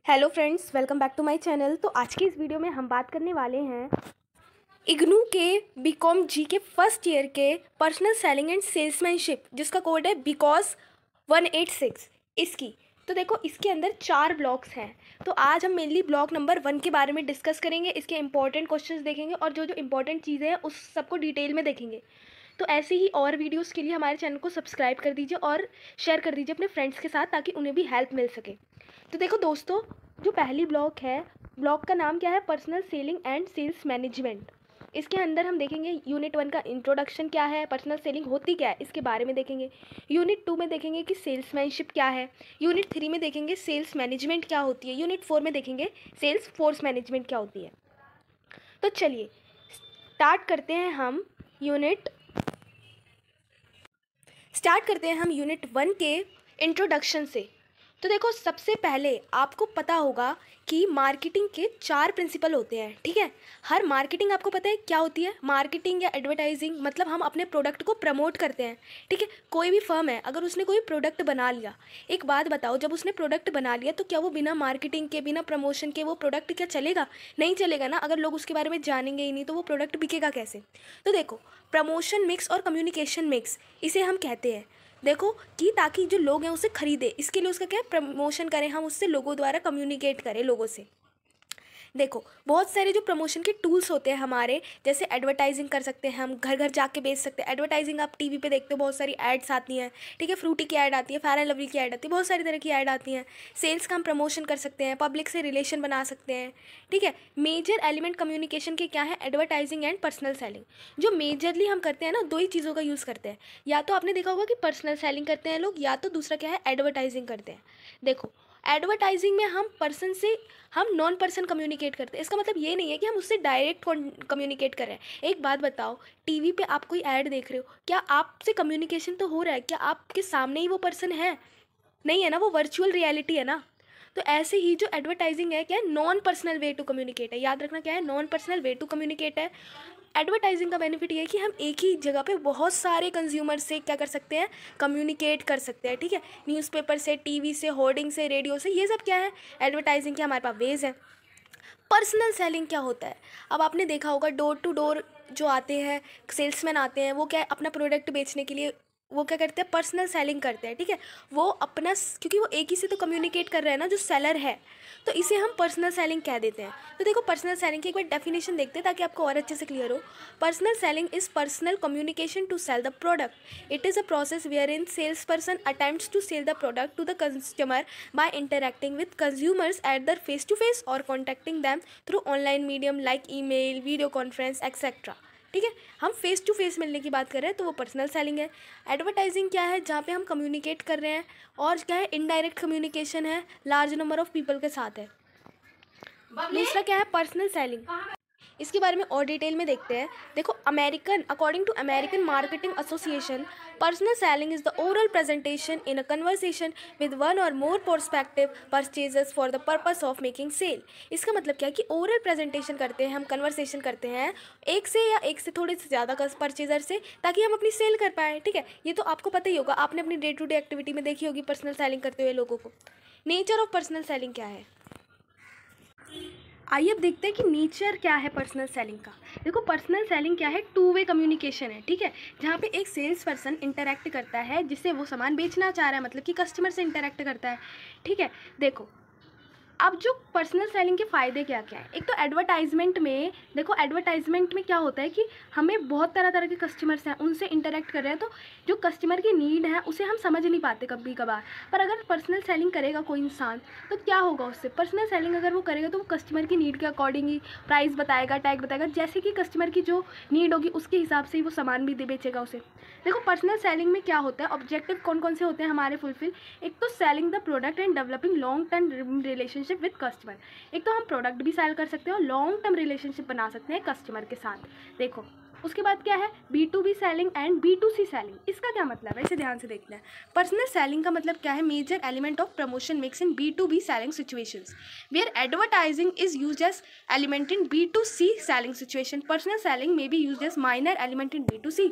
Hello friends, welcome back to my channel. तो आज की इस वीडियो में हम बात करने वाले हैं इग्नू के बीकॉम जी के फर्स्ट ईयर के पर्सनल सेलिंग एंड सेल्समैनशिप, जिसका कोड है बिकॉज 186 इसकी। तो देखो, इसके अंदर 4 ब्लॉक्स हैं। तो आज हम मेनली ब्लॉक नंबर 1 के बारे में डिस्कस करेंगे, इसके इंपॉर्टेंट क्वेश्चंस देखेंगे और जो जो इंपॉर्टेंट चीज़ें हैं उस सबको डिटेल में देखेंगे। तो ऐसे ही और वीडियोस के लिए हमारे चैनल को सब्सक्राइब कर दीजिए और शेयर कर दीजिए अपने फ्रेंड्स के साथ, ताकि उन्हें भी हेल्प मिल सके। तो देखो दोस्तों, जो पहली ब्लॉक है, ब्लॉक का नाम क्या है? Personal selling and sales management. इसके अंदर हम देखेंगे यूनिट 1 का इंट्रोडक्शन क्या है, पर्सनल सेलिंग होती क्या है, इसके बारे में देखेंगे। यूनिट 2 में देखेंगे कि सेल्समैनशिप क्या है। यूनिट 3 में देखेंगे सेल्स मैनेजमेंट क्या होती है। यूनिट 4 में देखेंगे सेल्स फोर्स मैनेजमेंट क्या होती है। तो चलिए स्टार्ट करते हैं हम यूनिट 1 के इंट्रोडक्शन से। तो देखो, सबसे पहले आपको पता होगा कि मार्केटिंग के 4 प्रिंसिपल होते हैं, ठीक है। हर मार्केटिंग आपको पता है क्या होती है? मार्केटिंग या एडवर्टाइजिंग मतलब हम अपने प्रोडक्ट को प्रमोट करते हैं, ठीक है। कोई भी फर्म है, अगर उसने कोई प्रोडक्ट बना लिया, एक बात बताओ, जब उसने प्रोडक्ट बना लिया तो क्या वो बिना मार्केटिंग के, बिना प्रमोशन के वो प्रोडक्ट क्या चलेगा? नहीं चलेगा ना। अगर लोग उसके बारे में जानेंगे ही नहीं तो वो प्रोडक्ट बिकेगा कैसे? तो देखो, प्रमोशन मिक्स और कम्युनिकेशन मिक्स इसे हम कहते हैं। देखो कि ताकि जो लोग हैं उसे खरीदे, इसके लिए उसका क्या है? प्रमोशन करें हम, उससे लोगों द्वारा कम्युनिकेट करें लोगों से। देखो, बहुत सारे जो प्रमोशन के टूल्स होते हैं हमारे, जैसे एडवर्टाइजिंग कर सकते हैं, हम घर घर जाके बेच सकते हैं। एडवर्टाइजिंग आप टीवी पे देखते हो, बहुत सारी एड्स आती हैं, ठीक है। फ्रूटी की ऐड आती है, फेयर एंड लवली की ऐड आती है, बहुत सारी तरह की ऐड आती हैं। सेल्स का हम प्रमोशन कर सकते हैं, पब्लिक से रिलेशन बना सकते हैं, ठीक है। मेजर एलिमेंट कम्युनिकेशन के क्या है? Advertising and personal selling. जो मेजरली हम करते हैं ना, 2 ही चीज़ों का यूज़ करते हैं। या तो आपने देखा होगा कि पर्सनल सेलिंग करते हैं लोग, या तो दूसरा क्या है? एडवर्टाइजिंग करते हैं। देखो, एडवर्टाइजिंग में हम नॉन पर्सन कम्युनिकेट करते हैं। इसका मतलब ये नहीं है कि हम उससे डायरेक्ट कम्युनिकेट कर रहे हैं। एक बात बताओ, टीवी पे आप कोई ऐड देख रहे हो, क्या आपसे कम्युनिकेशन तो हो रहा है? क्या आपके सामने ही वो पर्सन है? नहीं है ना, वो वर्चुअल रियलिटी है ना। तो ऐसे ही जो एडवर्टाइजिंग है, क्या है? Non personal way to communicate है। याद रखना, क्या है? Non personal way to communicate है। एडवर्टाइजिंग का बेनिफिट ये है कि हम एक ही जगह पे बहुत सारे कंज्यूमर से क्या कर सकते हैं? कम्युनिकेट कर सकते हैं, ठीक है। न्यूज़पेपर से, टीवी से, होर्डिंग से, रेडियो से, ये सब क्या है? एडवर्टाइजिंग के हमारे पास वेज है। पर्सनल सेलिंग क्या होता है? अब आपने देखा होगा, डोर टू डोर जो आते हैं, सेल्समैन आते हैं, वो क्या है? अपना प्रोडक्ट बेचने के लिए वो क्या करते हैं? पर्सनल सेलिंग करते हैं, ठीक है। वो अपना, क्योंकि वो एक ही से तो कम्युनिकेट कर रहे हैं ना, जो सेलर है, तो इसे हम पर्सनल सेलिंग कह देते हैं। तो देखो, पर्सनल सेलिंग की एक बार डेफिनेशन देखते हैं ताकि आपको और अच्छे से क्लियर हो। Personal selling is personal communication to sell the product. It is a process where in sales person attempts to sell the product to the customer by interacting with consumers at their face to face or contacting them through online medium like email, video conference, etc. ठीक है। हम face to face मिलने की बात कर रहे हैं तो वो पर्सनल सेलिंग है। एडवर्टाइजिंग क्या है? जहाँ पे हम कम्युनिकेट कर रहे हैं, और क्या है? इनडायरेक्ट कम्युनिकेशन है, लार्ज नंबर ऑफ पीपल के साथ है। दूसरा क्या है? Personal selling. इसके बारे में और डिटेल में देखते हैं। देखो, according to American marketing association, personal selling is the oral presentation in a conversation with one or more prospective purchasers for the purpose of making sale. इसका मतलब क्या है? कि ओरल प्रेजेंटेशन करते हैं हम, कन्वर्सेशन करते हैं एक से या एक से थोड़े से ज़्यादा परचेजर से, ताकि हम अपनी सेल कर पाएँ, ठीक है। ये तो आपको पता ही होगा, आपने अपनी डे टू डे एक्टिविटी में देखी होगी पर्सनल सेलिंग करते हुए लोगों को। नेचर ऑफ पर्सनल सेलिंग क्या है? आइए अब देखते हैं कि नेचर क्या है पर्सनल सेलिंग का। देखो, पर्सनल सेलिंग क्या है? 2 वे कम्युनिकेशन है, ठीक है। जहाँ पे एक सेल्स पर्सन इंटरेक्ट करता है, जिससे वो सामान बेचना चाह रहा है, मतलब कि कस्टमर से इंटरेक्ट करता है, ठीक है। देखो, अब जो पर्सनल सेलिंग के फ़ायदे क्या क्या है? एक तो एडवर्टाइजमेंट में, देखो एडवर्टाइजमेंट में क्या होता है कि हमें बहुत तरह तरह के कस्टमर्स हैं, उनसे इंटरेक्ट कर रहे हैं, तो जो कस्टमर की नीड है उसे हम समझ नहीं पाते कभी कभार। पर अगर पर्सनल सेलिंग करेगा कोई इंसान तो क्या होगा उससे? पर्सनल सेलिंग अगर वो करेगा तो वो कस्टमर की नीड के अकॉर्डिंग ही प्राइस बताएगा, टैग बताएगा, जैसे कि कस्टमर की जो नीड होगी उसके हिसाब से ही वो सामान भी बेचेगा उसे। देखो, पर्सनल सेलिंग में क्या होता है? ऑब्जेक्टिव कौन कौन से होते हैं हमारे फुलफिल? एक तो selling the product and developing long term relationship with customer. एक तो हम प्रोडक्ट भी सेल कर सकते हैं और लॉन्ग टर्म रिलेशनशिप बना सकते हैं कस्टमर के साथ। देखो, उसके बाद क्या है? B2B selling and B2C selling. इसका क्या मतलब है, इसे ध्यान से देखना है। पर्सनल सेलिंग का मतलब क्या है? Major element of promotion mix in B2B selling situations where advertising is used as element in B2C selling situation. Personal selling may be used as minor element in B2C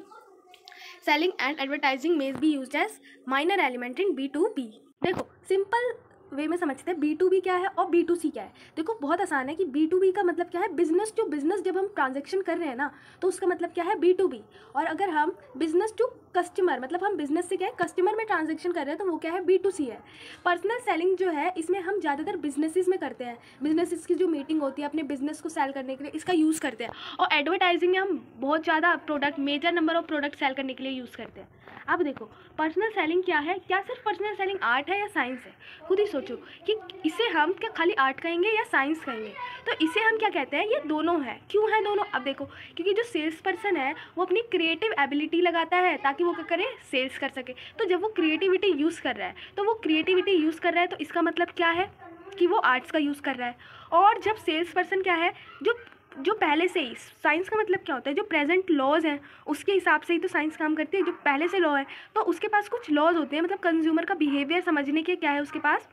selling and advertising may be used as minor element in B2B। देखो, simple way में समझते हैं B2B क्या है और B2C क्या है। देखो बहुत आसान है कि B2B का मतलब क्या है, बिजनेस टू बिजनेस जब हम ट्रांजेक्शन कर रहे हैं ना तो उसका मतलब क्या है B2B। और अगर हम बिजनेस टू कस्टमर मतलब हम बिजनेस से क्या है कस्टमर में ट्रांजेक्शन कर रहे हैं तो वो क्या है B2C है। पर्सनल सेलिंग जो है इसमें हम ज़्यादातर बिजनेसेस में करते हैं, बिजनेसेस की जो मीटिंग होती है अपने बिजनेस को सेल करने के लिए इसका यूज़ करते हैं। और एडवर्टाइजिंग में हम बहुत ज़्यादा product, major number of product sell करने के लिए यूज़ करते हैं। अब देखो पर्सनल सेलिंग क्या है, क्या सिर्फ पर्सनल सेलिंग आर्ट है या साइंस है? खुद ही सोचो कि इसे हम क्या खाली आर्ट कहेंगे या साइंस कहेंगे। तो इसे हम क्या कहते हैं, ये दोनों है। क्यों है दोनों? अब देखो क्योंकि जो सेल्स पर्सन है वो अपनी क्रिएटिव एबिलिटी लगाता है ताकि वो क्या करे, सेल्स कर सके। तो जब वो क्रिएटिविटी यूज़ कर रहा है तो वो क्रिएटिविटी यूज़ कर रहा है तो इसका मतलब क्या है कि वो आर्ट्स का यूज़ कर रहा है। और जब सेल्स पर्सन क्या है, जो पहले से ही, साइंस का मतलब क्या होता है, जो प्रेजेंट लॉज हैं उसके हिसाब से ही तो साइंस काम करती है। जो पहले से लॉ है तो उसके पास कुछ लॉज होते हैं, मतलब कंज्यूमर का बिहेवियर समझने के क्या है उसके पास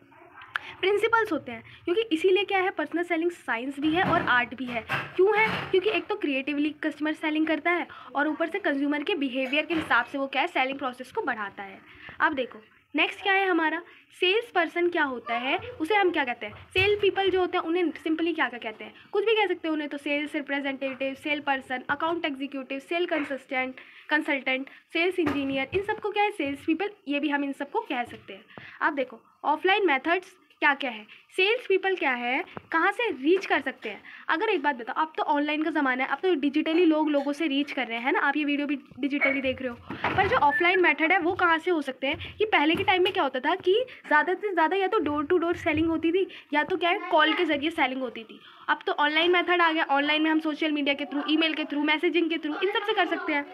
प्रिंसिपल्स होते हैं। क्योंकि इसीलिए क्या है, पर्सनल सेलिंग साइंस भी है और आर्ट भी है। क्यों है? क्योंकि एक तो क्रिएटिवली कस्टमर सेलिंग करता है और ऊपर से कंज्यूमर के बिहेवियर के हिसाब से वो क्या है, सेलिंग प्रोसेस को बढ़ाता है। अब देखो नेक्स्ट क्या है हमारा, सेल्स पर्सन क्या होता है, उसे हम क्या कहते हैं, सेल पीपल जो होते हैं उन्हें सिंपली क्या क्या कहते हैं, कुछ भी कह सकते हैं उन्हें। तो sales representative, sale person, account executive, sale consultant, sales engineer, इन सबको क्या है, सेल्स पीपल, ये भी हम इन सबको कह सकते हैं। अब देखो ऑफलाइन मेथड्स क्या क्या है, सेल्स पीपल क्या है, कहाँ से रीच कर सकते हैं। अगर एक बात बताओ, अब तो ऑनलाइन का ज़माना है, अब तो डिजिटली लोगों से रीच कर रहे हैं, है ना। आप ये वीडियो भी डिजिटली देख रहे हो। पर जो ऑफलाइन मेथड है वो कहाँ से हो सकते हैं, कि पहले के टाइम में क्या होता था कि ज़्यादा से ज़्यादा या तो डोर टू डोर सेलिंग होती थी या तो क्या है कॉल के ज़रिए सेलिंग होती थी। अब तो ऑनलाइन मेथड आ गया, ऑनलाइन में हम सोशल मीडिया के थ्रू, ईमेल के थ्रू, मैसेजिंग के थ्रू, इन सब से कर सकते हैं।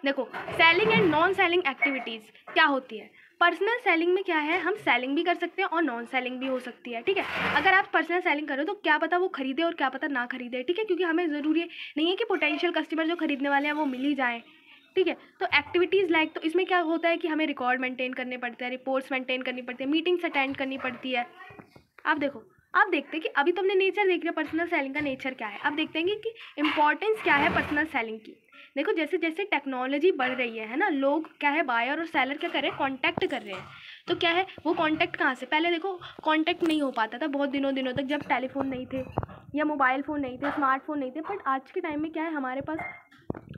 देखो selling and non selling activities क्या होती है। पर्सनल सेलिंग में क्या है, हम सेलिंग भी कर सकते हैं और नॉन सेलिंग भी हो सकती है, ठीक है। अगर आप पर्सनल सेलिंग करो तो क्या पता वो खरीदे और क्या पता ना खरीदे, ठीक है, क्योंकि हमें ज़रूरी नहीं है कि पोटेंशियल कस्टमर जो खरीदने वाले हैं वो मिल ही जाएँ, ठीक है। तो एक्टिविटीज़ लाइक, तो इसमें क्या होता है कि हमें रिकॉर्ड मेंटेन करने पड़ते हैं, रिपोर्ट्स मेंटेन करनी पड़ती है, मीटिंग्स अटेंड करनी पड़ती है। अब देखो, अब देखते हैं कि अभी तो हमने नेचर देख लिया पर्सनल सेलिंग का नेचर क्या है। अब देखते हैं कि इंपॉर्टेंस क्या है पर्सनल सेलिंग की। देखो जैसे जैसे टेक्नोलॉजी बढ़ रही है ना, लोग क्या है, बायर और सेलर क्या कर रहे हैं, कांटेक्ट कर रहे हैं। तो क्या है वो कांटेक्ट कहाँ से, पहले देखो कांटेक्ट नहीं हो पाता था बहुत दिनों दिनों तक, जब टेलीफोन नहीं थे या मोबाइल फ़ोन नहीं थे, स्मार्टफोन नहीं थे। बट आज के टाइम में क्या है, हमारे पास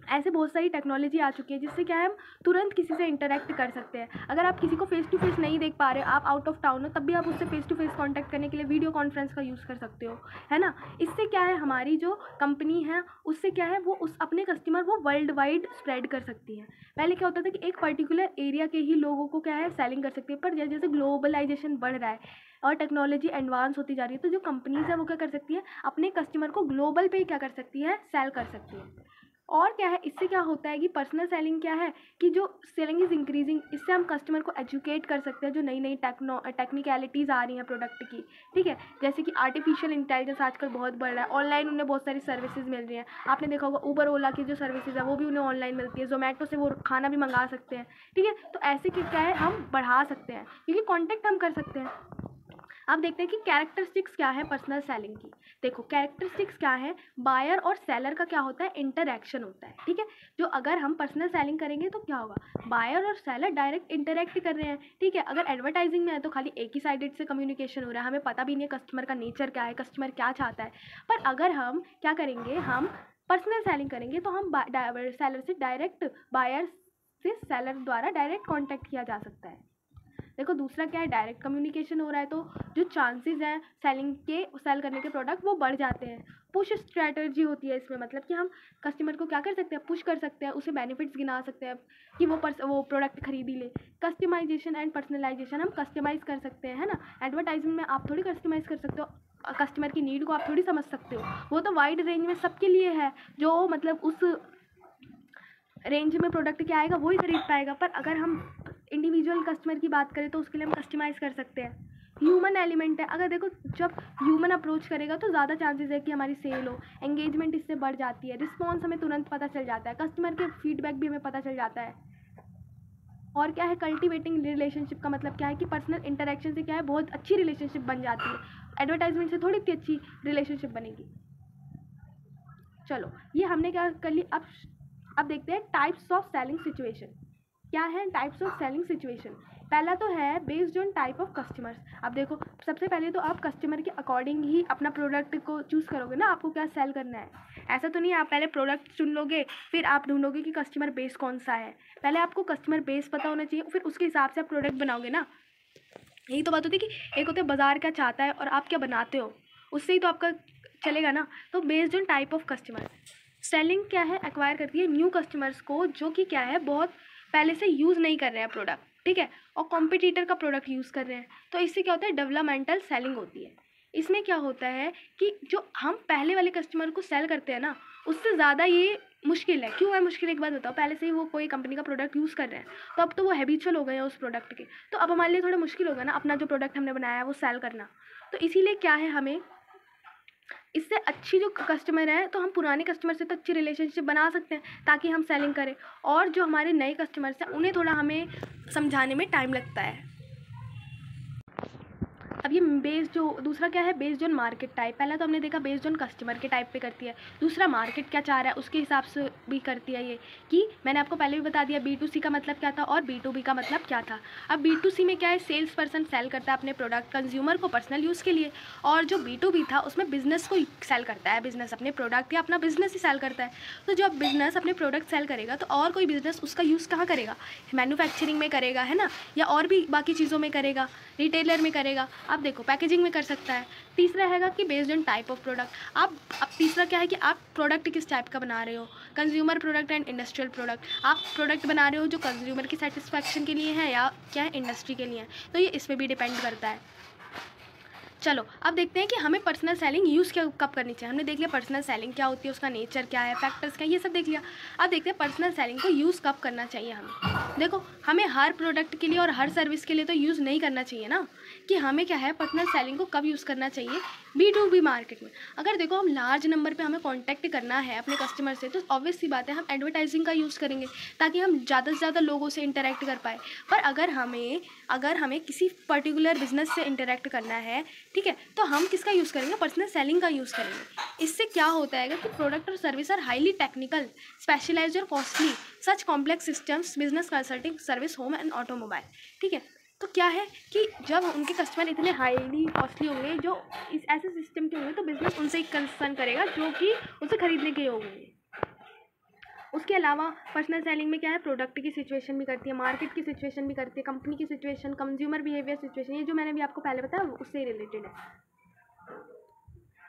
ऐसे बहुत सारी टेक्नोलॉजी आ चुकी है जिससे क्या है हम तुरंत किसी से इंटरेक्ट कर सकते हैं। अगर आप किसी को फेस टू फेस नहीं देख पा रहे हो, आप आउट ऑफ टाउन हो, तब भी आप उससे फेस टू फेस कांटेक्ट करने के लिए वीडियो कॉन्फ्रेंस का यूज़ कर सकते हो, है ना। इससे क्या है, हमारी जो कंपनी है उससे क्या है, वो उस अपने कस्टमर को वर्ल्ड वाइड स्प्रेड कर सकती है। पहले क्या होता था कि एक पर्टिकुलर एरिया के ही लोगों को क्या है सेलिंग कर सकती है, पर जैसे जैसे ग्लोबलाइजेशन बढ़ रहा है और टेक्नोलॉजी एडवांस होती जा रही है, तो जो कंपनीज है वो क्या कर सकती है, अपने कस्टमर को ग्लोबल पे क्या कर सकती है, सेल कर सकती है। और क्या है, इससे क्या होता है कि पर्सनल सेलिंग क्या है कि जो सेलिंग इज़ इंक्रीजिंग, इससे हम कस्टमर को एजुकेट कर सकते हैं जो नई नई टेक्निकलिटीज़ आ रही हैं प्रोडक्ट की, ठीक है। जैसे कि आर्टिफिशियल इंटेलिजेंस आजकल बहुत बढ़ रहा है, ऑनलाइन उन्हें बहुत सारी सर्विसेज मिल रही हैं। आपने देखा होगा उबर ओला की जो सर्विसेज है वो भी उन्हें ऑनलाइन मिलती है, जोमेटो से वो खाना भी मंगा सकते हैं, ठीक है। तो ऐसे क्या है, हम बढ़ा सकते हैं क्योंकि कॉन्टेक्ट हम कर सकते हैं। अब देखते हैं कि कैरेक्टरिस्टिक्स क्या है पर्सनल सेलिंग की। देखो कैरेक्टरिस्टिक्स क्या है, बायर और सेलर का क्या होता है, इंटरैक्शन होता है, ठीक है। जो अगर हम पर्सनल सेलिंग करेंगे तो क्या होगा, बायर और सेलर डायरेक्ट इंटरैक्ट कर रहे हैं, ठीक है। अगर एडवर्टाइजिंग में है तो खाली एक ही साइडेड से कम्युनिकेशन हो रहा है, हमें पता भी नहीं है कस्टमर का नेचर क्या है, कस्टमर क्या चाहता है। पर अगर हम क्या करेंगे, हम पर्सनल सेलिंग करेंगे तो हम सेलर से डायरेक्ट, बायर से सेलर द्वारा डायरेक्ट कॉन्टैक्ट किया जा सकता है। देखो दूसरा क्या है, डायरेक्ट कम्युनिकेशन हो रहा है तो जो चांसेस हैं सेल करने के प्रोडक्ट वो बढ़ जाते हैं। पुश स्ट्रैटेजी होती है इसमें, मतलब कि हम कस्टमर को क्या कर सकते हैं, पुश कर सकते हैं, उसे बेनिफिट्स गिना सकते हैं कि वो प्रोडक्ट खरीद ही ले। कस्टमाइजेशन एंड पर्सनलाइजेशन, हम कस्टमाइज़ कर सकते हैं, है ना। एडवर्टाइजमेंट में आप थोड़ी कस्टमाइज़ कर सकते हो, कस्टमर की नीड को आप थोड़ी समझ सकते हो, वो तो वाइड रेंज में सबके लिए है, जो मतलब उस रेंज में प्रोडक्ट क्या आएगा वही खरीद पाएगा। पर अगर हम इंडिविजुअल कस्टमर की बात करें तो उसके लिए हम कस्टमाइज़ कर सकते हैं। ह्यूमन एलिमेंट है, अगर देखो जब ह्यूमन अप्रोच करेगा तो ज़्यादा चांसेस है कि हमारी सेल हो, एंगेजमेंट इससे बढ़ जाती है, रिस्पॉन्स हमें तुरंत पता चल जाता है, कस्टमर के फीडबैक भी हमें पता चल जाता है। और क्या है, कल्टिवेटिंग रिलेशनशिप का मतलब क्या है कि पर्सनल इंटरेक्शन से क्या है, बहुत अच्छी रिलेशनशिप बन जाती है। एडवर्टाइजमेंट से थोड़ी इतनी अच्छी रिलेशनशिप बनेगी। चलो ये हमने क्या कर ली। अब देखते हैं टाइप्स ऑफ सेलिंग सिचुएशन। क्या है टाइप्स ऑफ सेलिंग सिचुएशन, पहला तो है based on type of customers. अब देखो सबसे पहले तो आप कस्टमर के अकॉर्डिंग ही अपना प्रोडक्ट को चूज़ करोगे ना, आपको क्या सेल करना है। ऐसा तो नहीं है आप पहले प्रोडक्ट चुन लोगे फिर आप ढूंढोगे कि कस्टमर बेस कौन सा है। पहले आपको कस्टमर बेस पता होना चाहिए, फिर उसके हिसाब से आप प्रोडक्ट बनाओगे ना। यही तो बात होती है कि एक होता है बाज़ार क्या चाहता है और आप क्या बनाते हो, उससे ही तो आपका चलेगा ना। तो based on type of customer selling क्या है, एक्वायर करती है न्यू कस्टमर्स को जो कि क्या है बहुत पहले से यूज़ नहीं कर रहे हैं प्रोडक्ट, ठीक है, और कॉम्पिटिटर का प्रोडक्ट यूज़ कर रहे हैं। तो इससे क्या होता है, डेवलपमेंटल सेलिंग होती है। इसमें क्या होता है कि जो हम पहले वाले कस्टमर को सेल करते हैं ना, उससे ज़्यादा ये मुश्किल है। क्यों है मुश्किल, एक बात बताओ, पहले से ही वो कोई कंपनी का प्रोडक्ट यूज़ कर रहे हैं तो अब तो वो हैबिचुअल हो गए हैं उस प्रोडक्ट के, तो अब हमारे लिए थोड़ा मुश्किल होगा ना अपना जो प्रोडक्ट हमने बनाया है वो सेल करना। तो इसीलिए क्या है, हमें इससे अच्छी जो कस्टमर है तो हम पुराने कस्टमर से तो अच्छी रिलेशनशिप बना सकते हैं ताकि हम सेलिंग करें, और जो हमारे नए कस्टमर्स हैं उन्हें थोड़ा हमें समझाने में टाइम लगता है। अब ये बेस्ड जो दूसरा क्या है, बेस्ड ऑन मार्केट टाइप। पहला तो हमने देखा बेस्ड ऑन कस्टमर के टाइप पे करती है, दूसरा मार्केट क्या चाह रहा है उसके हिसाब से भी करती है ये, कि मैंने आपको पहले भी बता दिया B2C का मतलब क्या था और B2B का मतलब क्या था। अब B2C में क्या है, सेल्स पर्सन सेल करता है अपने प्रोडक्ट कंज्यूमर को पर्सनल यूज़ के लिए, और जो B2B था उसमें बिजनेस को सेल करता है, बिजनेस अपने प्रोडक्ट या अपना बिजनेस ही सेल करता है। तो जब बिजनेस अपने प्रोडक्ट सेल करेगा तो और कोई बिजनेस उसका यूज़ कहाँ करेगा, मैन्युफैक्चरिंग में करेगा, है ना, या और भी बाकी चीज़ों में करेगा, रिटेलर में करेगा, आप देखो पैकेजिंग में कर सकता है। तीसरा हैगा कि based on type of product, आप अब तीसरा क्या है कि आप प्रोडक्ट किस टाइप का बना रहे हो, consumer product and industrial product. आप प्रोडक्ट बना रहे हो जो कंज्यूमर की सेटिस्फैक्शन के लिए है या क्या है इंडस्ट्री के लिए है, तो ये इस पर भी डिपेंड करता है। चलो अब देखते हैं कि हमें पर्सनल सेलिंग यूज़ क्या कब करनी चाहिए। हमने देख लिया पर्सनल सेलिंग क्या होती है, उसका नेचर क्या है, फैक्टर्स क्या है, ये सब देख लिया। अब देखते हैं पर्सनल सेलिंग को यूज़ कब करना चाहिए हमें। देखो हमें हर प्रोडक्ट के लिए और हर सर्विस के लिए तो यूज़ नहीं करना चाहिए ना, कि हमें क्या है पर्सनल सेलिंग को कब यूज़ करना चाहिए, B2B मार्केट में। अगर देखो हम लार्ज नंबर पे हमें कांटेक्ट करना है अपने कस्टमर से, तो ऑब्वियस सी बात है हम एडवर्टाइजिंग का यूज़ करेंगे ताकि हम ज़्यादा से ज़्यादा लोगों से इंटरेक्ट कर पाए। पर अगर हमें किसी पर्टिकुलर बिजनेस से इंटरेक्ट करना है, ठीक है, तो हम किसका यूज़ करेंगे, पर्सनल सेलिंग का यूज़ करेंगे। इससे क्या होता है कि प्रोडक्ट और service are highly technical, specialised और costly, such complex systems, business consulting service, home and automobile, ठीक है। तो क्या है कि जब उनके कस्टमर इतने हाईली कॉस्टली होंगे, जो इस ऐसे सिस्टम के होंगे, तो बिजनेस उनसे ही कंसर्न करेगा जो कि उनसे खरीदने के होंगे। उसके अलावा पर्सनल सेलिंग में क्या है, प्रोडक्ट की सिचुएशन भी करती है, मार्केट की सिचुएशन भी करती है, कंपनी की सिचुएशन, कंज्यूमर बिहेवियर सिचुएशन, ये जो मैंने भी आपको पहले बताया उससे ही रिलेटेड है।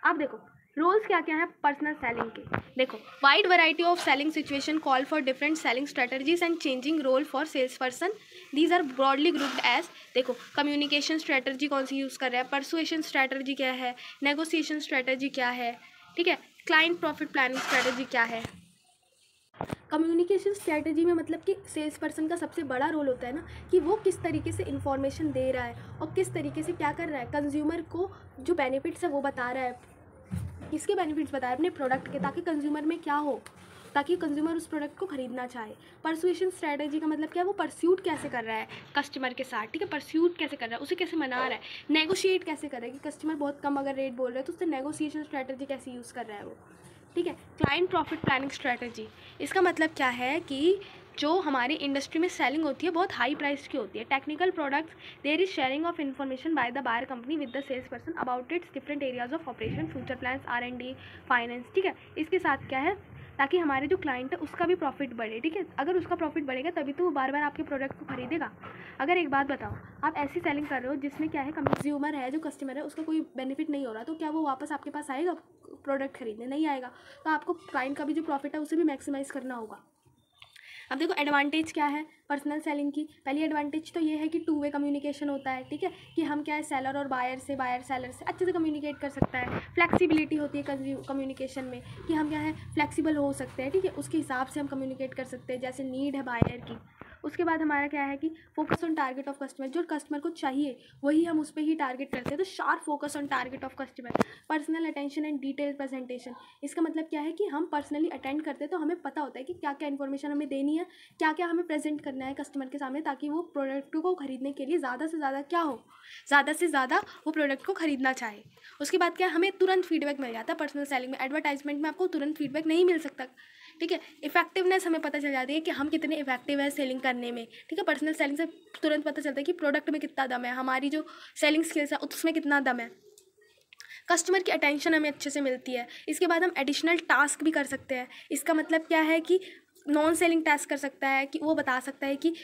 अब देखो रोल्स क्या क्या है पर्सनल सेलिंग के। देखो wide variety of selling situation call for different selling strategies and changing role for sales person, these are broadly grouped as. देखो कम्युनिकेशन स्ट्रेटजी कौन सी यूज़ कर रहा है, परसुएशन स्ट्रेटजी क्या है, नेगोशिएशन स्ट्रेटजी क्या है, ठीक है, क्लाइंट प्रॉफिट प्लानिंग स्ट्रेटजी क्या है। कम्युनिकेशन स्ट्रेटजी में मतलब कि सेल्स पर्सन का सबसे बड़ा रोल होता है ना, कि वो किस तरीके से इन्फॉर्मेशन दे रहा है और किस तरीके से क्या कर रहा है, कंज्यूमर को जो बेनिफिट्स है वो बता रहा है, किसके बेनिफिट्स बता रहा है, अपने प्रोडक्ट के, ताकि कंज्यूमर में क्या हो, ताकि कंज्यूमर उस प्रोडक्ट को खरीदना चाहे। परसुएशन स्ट्रेटजी का मतलब क्या है, वो परस्यूट कैसे कर रहा है कस्टमर के साथ, ठीक है, परस्यूट कैसे कर रहा है, उसे कैसे मना रहा है, नेगोशिएट कैसे कर रहा है, कि कस्टमर बहुत कम अगर रेट बोल रहे हैं तो उससे नेगोशिएशन स्ट्रेटजी कैसे यूज़ कर रहा है वो, ठीक है। क्लाइंट प्रॉफिट प्लानिंग स्ट्रेटजी, इसका मतलब क्या है कि जो हमारी इंडस्ट्री में सेलिंग होती है बहुत हाई प्राइस की होती है, technical products, there is sharing of information by the buyer company with the sales person about its different areas of operation, future plans, R&D, finance, ठीक है। इसके साथ क्या है, ताकि हमारे जो क्लाइंट है उसका भी प्रॉफिट बढ़े, ठीक है, अगर उसका प्रॉफिट बढ़ेगा तभी तो वो बार बार आपके प्रोडक्ट को खरीदेगा। अगर एक बात बताओ, आप ऐसी सेलिंग कर रहे हो जिसमें क्या है, कंज्यूमर है जो कस्टमर है उसका कोई बेनिफिट नहीं हो रहा, तो क्या वो वापस आपके पास आएगा प्रोडक्ट खरीदने, नहीं आएगा। तो आपको क्लाइंट का भी जो प्रॉफिट है उसे भी मैक्सिमाइज़ करना होगा। अब देखो एडवांटेज क्या है पर्सनल सेलिंग की, पहली एडवांटेज तो ये है कि 2 वे कम्युनिकेशन होता है, ठीक है, कि हम क्या है सेलर और बायर से, बायर सेलर से अच्छे से कम्युनिकेट कर सकता है। फ्लेक्सिबिलिटी होती है कम्युनिकेशन में, कि हम क्या है फ्लेक्सिबल हो सकते हैं, ठीक है, उसके हिसाब से हम कम्युनिकेट कर सकते हैं जैसे नीड है बायर की। उसके बाद हमारा क्या है कि focus on target of customer, जो कस्टमर को चाहिए वही हम उस पर ही टारगेट करते हैं, तो sharp focus on target of customer. Personal attention and detail presentation, इसका मतलब क्या है कि हम पर्सनली अटेंड करते हैं तो हमें पता होता है कि क्या क्या इन्फॉर्मेशन हमें देनी है, क्या क्या हमें प्रेजेंट करना है कस्टमर के सामने, ताकि वो प्रोडक्ट को खरीदने के लिए ज़्यादा से ज़्यादा क्या हो, ज़्यादा से ज़्यादा वो प्रोडक्ट को खरीदना चाहे। उसके बाद क्या हमें तुरंत फीडबैक मिल जाता है पर्सनल सेलिंग में, एडवर्टाइजमेंट में आपको तुरंत फीडबैक नहीं मिल सकता, ठीक है। इफेक्टिवनेस हमें पता चल जाती है कि हम कितने इफेक्टिव हैं सेलिंग करने में, ठीक है। पर्सनल सेलिंग से तुरंत पता चलता है कि प्रोडक्ट में कितना दम है, हमारी जो सेलिंग स्किल्स है उसमें कितना दम है। कस्टमर की अटेंशन हमें अच्छे से मिलती है। इसके बाद हम एडिशनल टास्क भी कर सकते हैं। इसका मतलब क्या है कि नॉन सेलिंग टास्क कर सकता है कि वो बता सकता है कि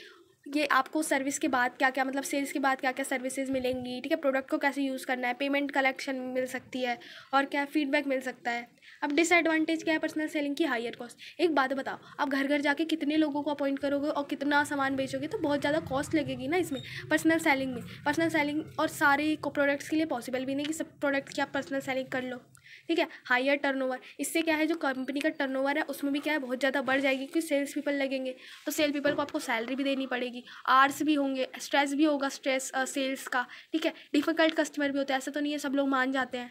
ये आपको सर्विस के बाद क्या क्या, मतलब सेल्स के बाद क्या क्या सर्विसेज मिलेंगी, ठीक है। प्रोडक्ट को कैसे यूज़ करना है, पेमेंट कलेक्शन मिल सकती है, और क्या फीडबैक मिल सकता है। अब डिसएडवांटेज क्या है पर्सनल सेलिंग की? Higher cost. एक बात बताओ, आप घर घर जाके कितने लोगों को अपॉइंट करोगे और कितना सामान बेचोगे, तो बहुत ज़्यादा कॉस्ट लगेगी ना इसमें पर्सनल सेलिंग में। पर्सनल सेलिंग और सारे को प्रोडक्ट्स के लिए पॉसिबल भी नहीं कि सब प्रोडक्ट की आप पर्सनल सेलिंग कर लो, ठीक है। हायर टर्नओवर, इससे क्या है जो कंपनी का टर्नओवर है उसमें भी क्या है बहुत ज़्यादा बढ़ जाएगी, क्योंकि सेल्स पीपल लगेंगे, तो सेल पीपल को आपको सैलरी भी देनी पड़ेगी, आर्स भी होंगे, स्ट्रेस भी होगा, स्ट्रेस सेल्स का, ठीक है। डिफिकल्ट कस्टमर भी होते हैं, ऐसा तो नहीं है सब लोग मान जाते हैं।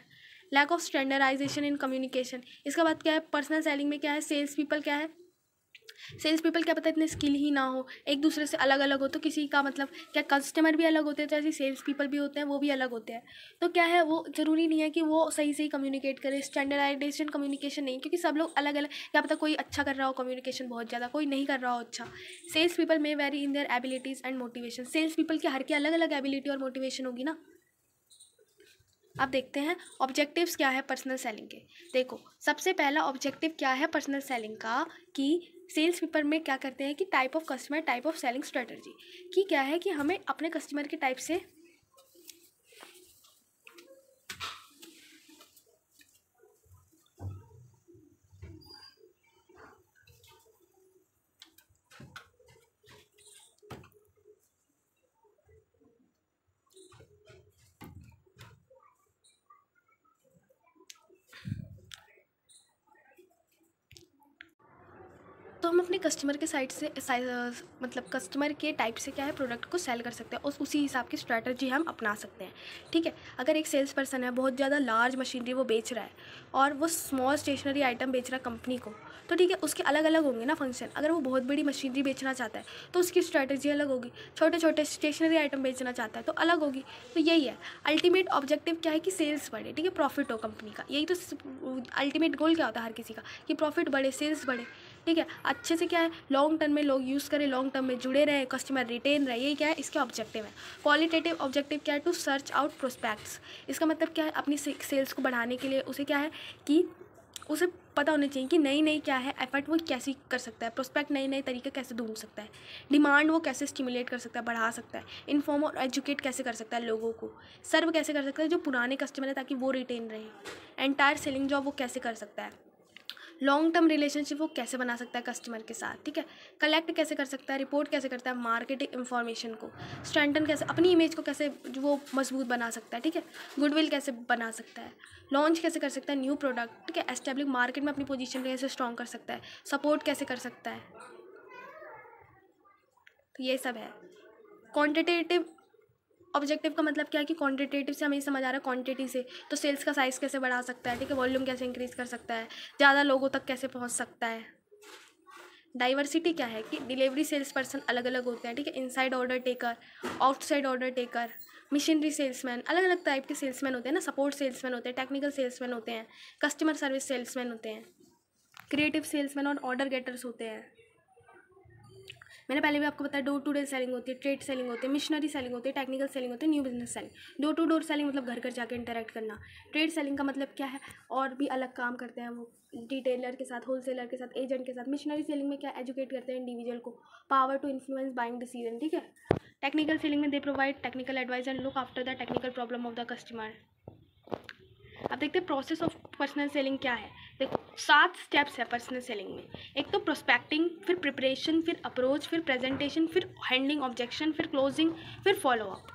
Lack of standardization in communication. इसका बात क्या है पर्सनल सेलिंग में, क्या है सेल्स पीपल क्या है, सेल्स पीपल क्या पता इतने स्किल ही ना हो, एक दूसरे से अलग अलग हो, तो किसी का मतलब क्या कस्टमर भी अलग होते हैं तो ऐसे सेल्स पीपल भी होते हैं, वो भी अलग होते हैं। तो क्या है वो ज़रूरी नहीं है कि वो सही सही कम्युनिकेट करे, स्टैंडर्डाइजेशन कम्युनिकेशन नहीं, क्योंकि सब लोग अलग अलग, क्या पता कोई अच्छा कर रहा हो कम्युनिकेशन बहुत ज़्यादा, कोई नहीं कर रहा हो अच्छा। सेल्स पीपल में vary in their abilities and motivation. Sales people की हर की अलग अलग एबिलिटी और मोटिवेशन होगी ना। अब देखते हैं ऑब्जेक्टिव्स क्या है पर्सनल सेलिंग के। देखो सबसे पहला ऑब्जेक्टिव क्या है पर्सनल सेलिंग का, कि सेल्स पीपल में क्या करते हैं कि type of customer, type of selling strategy, कि क्या है कि हमें अपने कस्टमर के टाइप से तो हम अपने कस्टमर के साइड से मतलब कस्टमर के टाइप से क्या है प्रोडक्ट को सेल कर सकते हैं, और उसी हिसाब की स्ट्रैटेजी हम अपना सकते हैं, ठीक है। अगर एक सेल्स पर्सन है बहुत ज़्यादा लार्ज मशीनरी वो बेच रहा है और वो स्मॉल स्टेशनरी आइटम बेच रहा है कंपनी को, तो ठीक है उसके अलग अलग होंगे ना फंक्शन। अगर वो बहुत बड़ी मशीनरी बेचना चाहता है तो उसकी स्ट्रैटेजी अलग होगी, छोटे छोटे स्टेशनरी आइटम बेचना चाहता है तो अलग होगी। तो यही है अल्टीमेट ऑब्जेक्टिव क्या है कि सेल्स बढ़े, ठीक है, प्रॉफिट हो कंपनी का। यही तो अल्टीमेट गोल क्या होता है हर किसी का, कि प्रॉफिट बढ़े, सेल्स बढ़े, ठीक है। अच्छे से क्या है लॉन्ग टर्म में लोग यूज़ करें, लॉन्ग टर्म में जुड़े रहे, कस्टमर रिटेन रहे, ये क्या है इसके ऑब्जेक्टिव है। क्वालिटेटिव ऑब्जेक्टिव क्या है, टू सर्च आउट प्रोस्पेक्ट्स। इसका मतलब क्या है अपनी सेल्स को बढ़ाने के लिए उसे क्या है कि उसे पता होना चाहिए कि नई नई क्या है एफर्ट वो कैसे कर सकता है, प्रोस्पेक्ट नए नए तरीके कैसे ढूंढ सकता है, डिमांड वो कैसे स्टिमुलेट कर सकता है, बढ़ा सकता है, इन्फॉर्म और एजुकेट कैसे कर सकता है लोगों को, सर्व कैसे कर सकता है जो पुराने कस्टमर है ताकि वो रिटेन रहे, एंटायर सेलिंग जॉब वो कैसे कर सकता है, लॉन्ग टर्म रिलेशनशिप वो कैसे बना सकता है कस्टमर के साथ, ठीक है। कलेक्ट कैसे कर सकता है, रिपोर्ट कैसे करता है मार्केटिंग इन्फॉर्मेशन को, स्ट्रेंथन कैसे अपनी इमेज को कैसे वो मजबूत बना सकता है, ठीक है। गुडविल कैसे बना सकता है, लॉन्च कैसे कर सकता है न्यू प्रोडक्ट, ठीक है। एस्टेब्लिश मार्केट में अपनी पोजीशन कैसे स्ट्रॉन्ग कर सकता है, सपोर्ट कैसे कर सकता है, तो ये सब है। क्वान्टिटेटिव ऑब्जेक्टिव का मतलब क्या है कि क्वांटिटेटिव से हमें समझ आ रहा है क्वांटिटी से, तो सेल्स का साइज़ कैसे बढ़ा सकता है, ठीक है, वॉल्यूम कैसे इंक्रीज़ कर सकता है, ज़्यादा लोगों तक कैसे पहुंच सकता है। डाइवर्सिटी क्या है कि डिलीवरी सेल्स पर्सन अलग अलग होते हैं, ठीक है, inside order taker, outside order taker, machinery salesman, अलग अलग टाइप के सेल्समैन होते हैं ना, सपोर्ट सेल्समैन होते हैं, टेक्निकल सेल्समैन होते हैं, कस्टमर सर्विस सेल्समैन होते हैं, क्रिएटिव सेल्समैन और ऑर्डर गेटर्स होते हैं। मैंने पहले भी आपको बताया डोर टू डोर सेलिंग होती है, ट्रेड सेलिंग होती है, मिशनरी सेलिंग होती है, टेक्निकल सेलिंग होती है, new business selling. Door to door selling मतलब घर घर जाके इंटरेक्ट करना। ट्रेड सेलिंग का मतलब क्या है और भी अलग काम करते हैं वो, डिटेलर के साथ, होलसेलर के साथ, एजेंट के साथ। मिशनरी सेलिंग में क्या एजुकेट करते हैं इंडिविजुअल को, power to influence buying decision, ठीक है। टेक्निकल सेलिंग में they provide technical advice and look after the technical problem of the customer. अब देखते हैं प्रोसेस ऑफ पर्सनल सेलिंग क्या है। देखो 7 स्टेप्स है पर्सनल सेलिंग में। एक तो प्रोस्पेक्टिंग, फिर प्रिपरेशन, फिर अप्रोच, फिर प्रेजेंटेशन, फिर हैंडलिंग ऑब्जेक्शन, फिर क्लोजिंग, फिर फॉलोअप।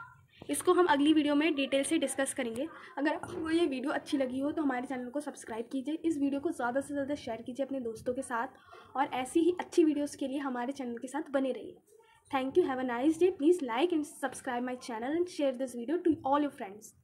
इसको हम अगली वीडियो में डिटेल से डिस्कस करेंगे। अगर आपको ये वीडियो अच्छी लगी हो तो हमारे चैनल को सब्सक्राइब कीजिए, इस वीडियो को ज़्यादा से ज़्यादा शेयर कीजिए अपने दोस्तों के साथ, और ऐसी ही अच्छी वीडियोज़ के लिए हमारे चैनल के साथ बने रहिए। Thank you, have a nice day. Please like and subscribe my channel and share this video to all your friends.